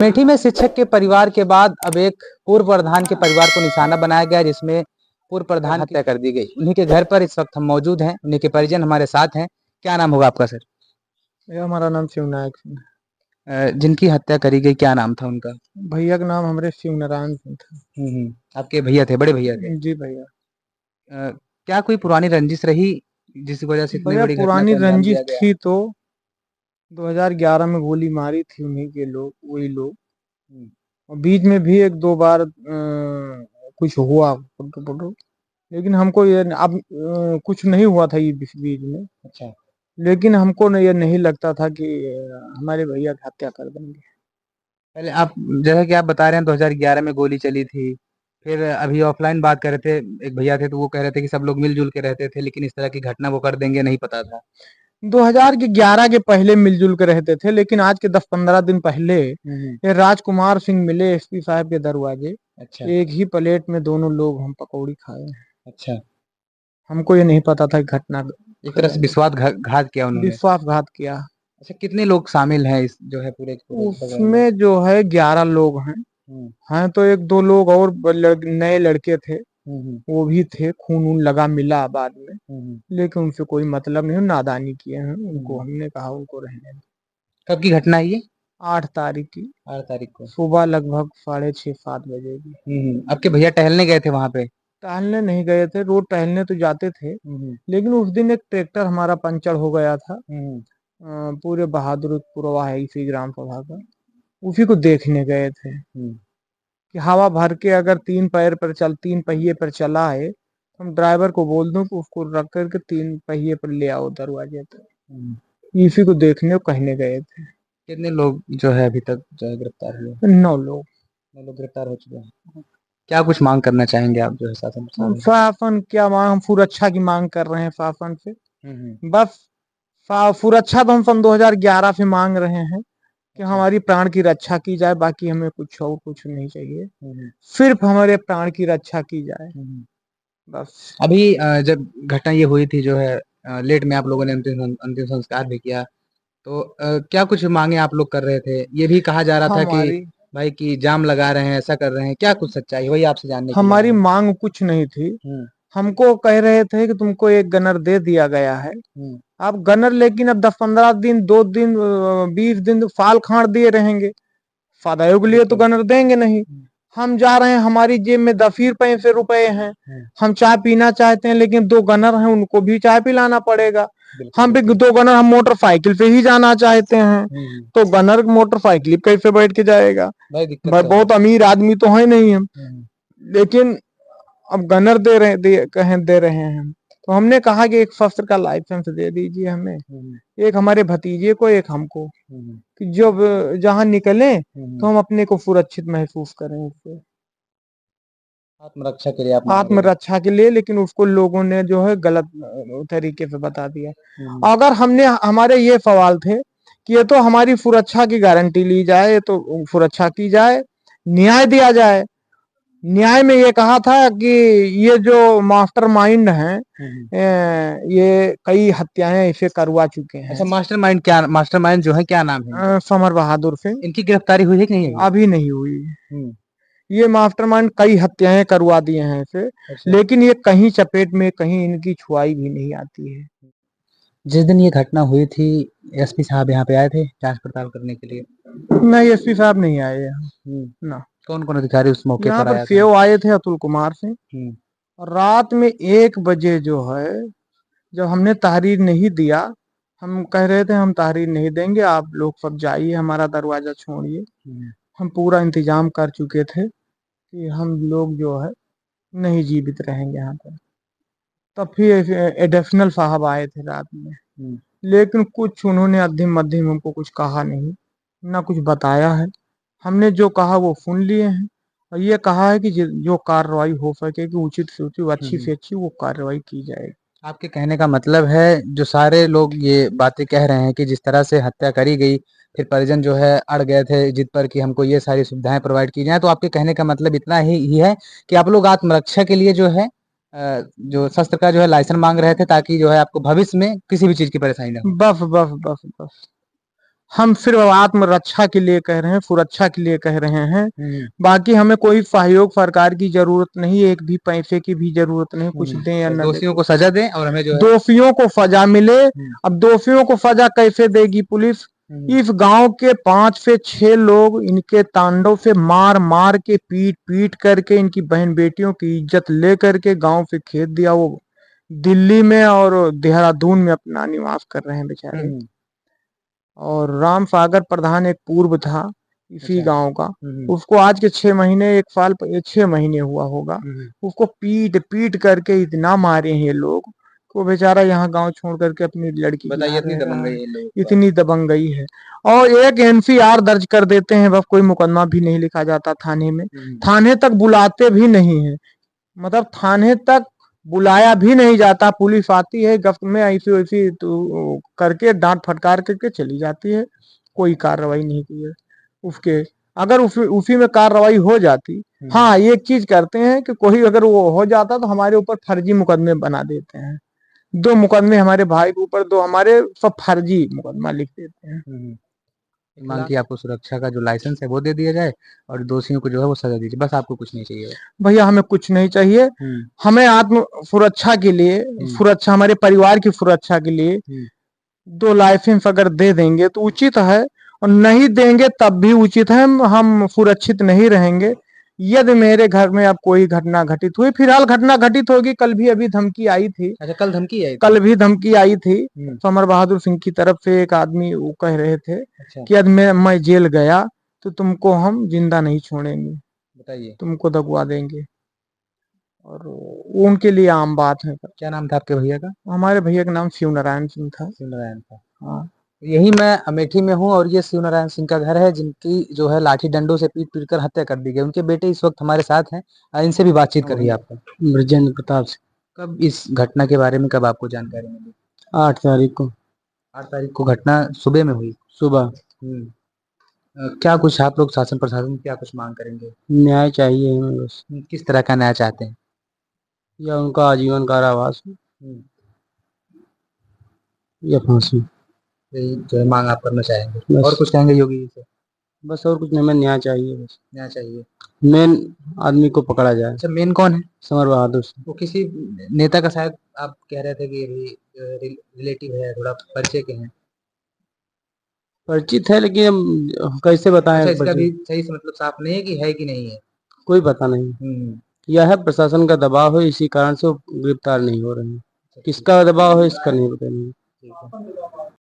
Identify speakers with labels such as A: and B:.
A: अमेठी में शिक्षक के परिवार के बाद अब एक पूर्व प्रधान के परिवार को निशाना बनाया गया, जिसमें पूर्व प्रधान हत्या कर दी गई। उन्हीं के घर पर इस वक्त हम मौजूद हैं, उन्हीं के परिजन हमारे साथ हैं। क्या नाम होगा आपका सर?
B: भैया हमारा नाम शिवनायक सिंह है।
A: जिनकी हत्या करी गई क्या नाम था उनका?
B: भैया का नाम हमारे शिवनारायण सिंह था।
A: आपके भैया थे, बड़े भैया थे?
B: जी भैया।
A: क्या कोई पुरानी रंजिश रही जिस वजह से इतनी
B: भैया
A: बड़ी घटना
B: पुरानी
A: को अंजाम
B: रंजिश
A: दिया गया?
B: थी तो 2011 में गोली मारी थी उन्हीं के लोग, वही लोग।
A: हम्म,
B: और बीच में भी एक दो बार कुछ हुआ पुटो पुटो, लेकिन हमको ये अब कुछ नहीं हुआ था ये बीच बीच में।
A: अच्छा।
B: लेकिन हमको ये नहीं लगता था कि हमारे भैया की हत्या कर देंगे।
A: पहले आप, जैसा कि आप बता रहे हैं 2011 में गोली चली थी, फिर अभी ऑफलाइन बात कर रहे थे, एक भैया थे तो वो कह रहे थे कि सब लोग मिलजुल के रहते थे, लेकिन इस तरह की घटना वो कर देंगे नहीं पता था।
B: 2011 के पहले मिलजुल के रहते थे, लेकिन आज के 10-15 दिन पहले ये राजकुमार सिंह मिले एसपी साहब के दरवाजे।
A: अच्छा।
B: एक ही प्लेट में दोनों लोग हम पकौड़ी खाए हैं।
A: अच्छा।
B: हमको ये नहीं पता था कि घटना
A: एक तरह से विश्वासघात किया उन्होंने।
B: विश्वासघात किया।
A: अच्छा, कितने लोग शामिल हैं इस जो है पूरे पूरे झगड़े में?
B: उसमें जो है 11 लोग हैं।
A: हम्म।
B: हैं तो एक दो लोग और नए लड़के थे,
A: हम्म।
B: वो भी थे। खून वून लगा मिला बाद में,
A: हम्म।
B: लेकिन उनसे कोई मतलब नहीं, नादानी किए हैं उनको।
A: हम्म।
B: हमने कहा उनको रहने दो।
A: कब की घटना है ये?
B: 8 तारीख की
A: 8 तारीख को।
B: सुबह लगभग 6:30-7 बजे की।
A: आपके भैया टहलने गए थे वहां पे?
B: टहलने नहीं गए थे, रोज टहलने तो जाते थे,
A: हम्म।
B: लेकिन उस दिन एक ट्रैक्टर हमारा पंचर हो गया था।
A: हम्म।
B: पूरे बहादुरपुरवा है इसी ग्राम सभा का, उसी को देखने गए थे
A: हम्म।
B: कि हवा भर के अगर 3 पहिए पर चला है तो हम ड्राइवर को बोल दूं कि उसको रख करके 3 पहिए पर ले आओ दरवाजे तक।
A: हम्म।
B: इसी को देखने को कहने गए थे।
A: कितने लोग जो है अभी तक जो है गिरफ्तार हुए?
B: 9 लोग।
A: 9 लोग गिरफ्तार हो चुके हैं। क्या कुछ मांग करना चाहेंगे आप जो है शासन
B: हम
A: प्रशासन से?
B: शासन क्या मांग, हम सुरक्षा की मांग कर रहे हैं शासन से।
A: हम्म।
B: बस सुरक्षा तो हम सन 2011 से मांग रहे हैं कि
A: अच्छा।
B: हमारी प्राण की रक्षा की जाए, बाकी हमें कुछ और कुछ नहीं चाहिए।
A: हम्म।
B: सिर्फ हमारे प्राण की रक्षा की जाए,
A: हम्म।
B: बस।
A: अभी जब घटना ये हुई थी जो है, लेट में आप लोगों ने अंतिम संस्कार भी किया, तो क्या कुछ मांगे आप लोग कर रहे थे? ये भी कहा जा रहा था कि
B: हमारी
A: भाई की जाम लगा रहे हैं, ऐसा कर रहे हैं, क्या कुछ सच्चाई वही आपसे जानने के लिए आए
B: हमारी
A: हैं।
B: मांग कुछ नहीं थी।
A: हम्म।
B: हमको कह रहे थे कि तुमको एक गनर दे दिया गया है,
A: हम्म।
B: आप गनर, लेकिन अब 10-15 दिन, 2 दिन, 20 दिन फाल खाड़ दिए रहेंगे। फादाइयों के लिए तो
A: बिल्कुल।
B: गनर देंगे नहीं। हम जा रहे हैं, हमारी जेब में 10 ही पैसे रुपए हैं। हम चाय पीना चाहते हैं, लेकिन 2 गनर हैं, उनको भी चाय पिलाना पड़ेगा।
A: बिल्कुल
B: हम भी
A: बिल्कुल।
B: 2 गनर, हम मोटरसाइकिल पे ही जाना चाहते हैं, तो गनर मोटरसाइकिल पे कैसे बैठ के जाएगा?
A: भाई दिक्कत
B: भाई
A: तो है।
B: बहुत अमीर आदमी तो है नहीं हम, लेकिन अब गनर दे रहे हैं हम। तो हमने कहा कि एक शस्त्र का लाइसेंस दे दीजिए हमें, एक हमारे भतीजे को, एक हमको, कि जब जहां निकले तो हम अपने को सुरक्षित महसूस करें उससे,
A: आत्मरक्षा के लिए आप मांग रहे हैं?
B: आत्मरक्षा के लिए। लेकिन उसको लोगों ने जो है गलत तरीके से बता दिया।
A: हम्म।
B: अगर हमारे ये सवाल थे कि ये तो हमारी सुरक्षा की गारंटी ली जाए, ये तो सुरक्षा की जाए, न्याय दिया जाए। न्याय में ये कहा था कि ये जो मास्टरमाइंड हैं, ये कई हत्याएं ऐसे करवा चुके हैं।
A: अच्छा, मास्टरमाइंड जो है क्या नाम है इनका?
B: समर बहादुर से
A: इनकी गिरफ्तारी हुई है कि नहीं अभी?
B: अभी नहीं हुई।
A: हम्म।
B: ये मास्टरमाइंड कई हत्याएं करवा दिए हैं इसे,
A: अच्छा।
B: लेकिन ये कहीं चपेट में, कहीं इनकी छुआई भी नहीं आती है।
A: जिस दिन ये घटना हुई थी, एसपी साहब यहाँ पे आए थे जांच पड़ताल करने के लिए?
B: नहीं, एसपी साहब नहीं आए यहाँ। ना,
A: कौन कौन अधिकारी उस मौके
B: यहाँ
A: पर
B: पर
A: आया था?
B: सीओ आए थे, अतुल कुमार सिंह। और रात में 1 बजे जो है, जब हमने तहरीर नहीं दिया, हम कह रहे थे हम तहरीर नहीं देंगे, आप लोग सब जाइए, हमारा दरवाजा छोड़िए। हम पूरा इंतजाम कर चुके थे कि हम लोग जो है नहीं जीवित रहेंगे यहाँ पर। तब फिर एडिशनल साहब आए थे रात में, लेकिन कुछ उन्होंने अधीम मध्यम हमको कुछ कहा नहीं, ना कुछ बताया है। हमने जो कहा वो सुन लिए हैं, और ये कहा है कि जो कार्रवाई हो सके कि उचित से उचित, अच्छी से अच्छी वो कार्रवाई की जाएगी।
A: आपके कहने का मतलब है जो सारे लोग ये बातें कह रहे हैं कि जिस तरह से हत्या करी गई, फिर परिजन जो है अड़ गए थे जिद पर कि हमको ये सारी सुविधाएं प्रोवाइड की जाए, तो आपके कहने का मतलब इतना ही है कि आप लोग आत्मरक्षा के लिए जो है जो शस्त्र का जो है लाइसेंस मांग रहे थे, ताकि जो है आपको भविष्य में किसी भी चीज की परेशानी ना हो।
B: बस बस बस बस, हम सिर्फ आत्मरक्षा के लिए कह रहे हैं, सुरक्षा के लिए कह रहे हैं। बाकी हमें कोई सहयोग सरकार की जरूरत नहीं, एक भी पैसे की भी जरूरत नहीं, कुछ दें या न दें।
A: दोषियों को सजा दें और हमें जो है
B: दोषियों को सजा मिले। अब दोषियों को सजा कैसे देगी पुलिस? इस गांव के 5 से 6 लोग इनके तांडव से मार मार के, पीट पीट करके, इनकी बहन बेटियों की इज्जत ले करके गांव से खेत दिया। वो दिल्ली में और देहरादून में अपना निवास कर रहे हैं बेचारे। और राम सागर प्रधान एक पूर्व था इसी गांव का, उसको आज के 6 महीने, 1 साल 6 महीने हुआ होगा, उसको पीट पीट करके इतना मारे हैं ये लोग, वो बेचारा यहाँ गांव छोड़ करके अपनी लड़की
A: बताइए, इतनी दबंगई
B: इतनी दबंगई है। और एक एनसीआर दर्ज कर देते हैं, बस कोई मुकदमा भी नहीं लिखा जाता थाने में, थाने तक बुलाते भी नहीं है, मतलब थाने तक बुलाया भी नहीं जाता। पुलिस आती है गश्त में, ऐसी वैसी तो करके डांट फटकार करके चली जाती है, कोई कार्रवाई नहीं की है उसके। अगर उसी में कार्रवाई हो जाती, हाँ एक चीज करते हैं कि कोई अगर वो हो जाता तो हमारे ऊपर फर्जी मुकदमे बना देते हैं। 2 मुकदमे हमारे भाई के ऊपर, 2 हमारे, सब फर्जी मुकदमा लिख देते हैं।
A: मांग की आपको सुरक्षा का जो लाइसेंस है वो दे दिया जाए और दोषियों को जो है वो सजा दीजिए, बस आपको कुछ नहीं चाहिए।
B: भैया हमें कुछ नहीं चाहिए, हमें आत्म सुरक्षा के लिए, सुरक्षा, हमारे परिवार की सुरक्षा के लिए 2 लाइसेंस अगर दे देंगे तो उचित है, और नहीं देंगे तब भी उचित है। हम सुरक्षित नहीं रहेंगे। यदि मेरे घर में अब कोई घटना घटित हुई, फिलहाल घटना घटित होगी, कल भी अभी धमकी आई थी।
A: अच्छा, कल धमकी आई थी?
B: कल भी धमकी आई थी, समर बहादुर सिंह की तरफ से एक आदमी वो कह रहे थे कि यदि मैं जेल गया तो तुमको हम जिंदा नहीं छोड़ेंगे,
A: बताइए,
B: तुमको दबवा देंगे। और वो उनके लिए आम बात है।
A: क्या नाम था आपके भैया का?
B: हमारे भैया का नाम शिव नारायण सिंह था।
A: शिव नारायण था, हाँ। यही मैं अमेठी में हूँ और ये शिव नारायण सिंह का घर है, जिनकी जो है लाठी डंडों से पीट पीट कर हत्या कर दी गई। उनके बेटे इस वक्त हमारे साथ हैं, इनसे भी बातचीत कर रही है आपको।
B: ब्रजेंद्र प्रताप सिंह।
A: कब इस घटना के बारे में कब आपको जानकारी मिली?
B: 8 तारीख को।
A: 8 तारीख को घटना सुबह में हुई?
B: सुबह।
A: क्या कुछ आप लोग शासन प्रशासन क्या कुछ मांग करेंगे?
B: न्याय चाहिए हमें बस।
A: किस तरह का न्याय चाहते हैं?
B: या उनका आजीवन कारावास या फांसी,
A: यही जो है मांग आप करना चाहेंगे। और कुछ कहेंगे योगी जी से?
B: बस और कुछ नहीं, हमें न्याय चाहिए बस।
A: न्याय चाहिए,
B: मेन आदमी को पकड़ा जाए।
A: अच्छा, मेन कौन है?
B: समर बहादुर सिंह।
A: वो किसी नेता का शायद आप कह रहे थे कि रिलेटिव है, थोड़ा परिचय के हैं?
B: परिचित है, लेकिन हम कैसे बताएं?
A: अच्छा, इसका भी सही से मतलब साफ नहीं है कि नहीं है?
B: कोई पता नहीं। यह है प्रशासन का दबाव है, इसी कारण से वो गिरफ्तार नहीं हो रहे हैं। किसका दबाव है इसका नहीं पता नहीं।